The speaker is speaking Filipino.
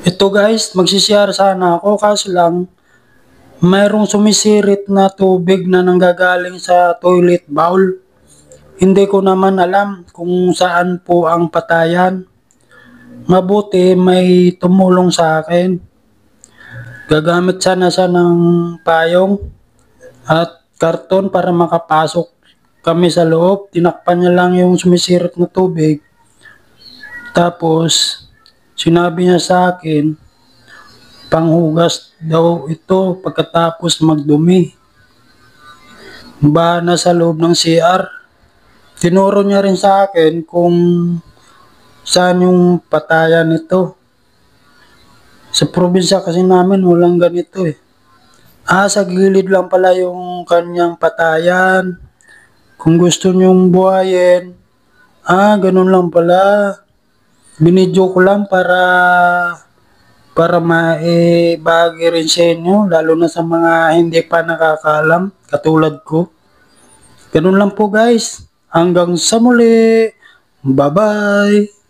Ito guys, magsishare sana ako kaso lang mayroong sumisirit na tubig na nanggagaling sa toilet bowl. Hindi ko naman alam kung saan po ang patayan. Mabuti may tumulong sa akin. Gagamit sana siya ng payong at karton para makapasok kami sa loob. Tinakpan niya lang yung sumisirit na tubig. Tapos, sinabi niya sa akin, panghugas daw ito pagkatapos magdumi. Ba nasa loob ng CR. Tinuro niya rin sa akin kung saan yung patayan nito. Sa probinsya kasi namin walang ganito eh. Sa gilid lang pala yung kanyang patayan. Kung gusto nyong buhayin, ganun lang pala. Binidyo ko lang para maibahagi rin sa inyo, lalo na sa mga hindi pa nakakaalam, katulad ko. Ganun lang po guys. Hanggang sa muli. Bye-bye.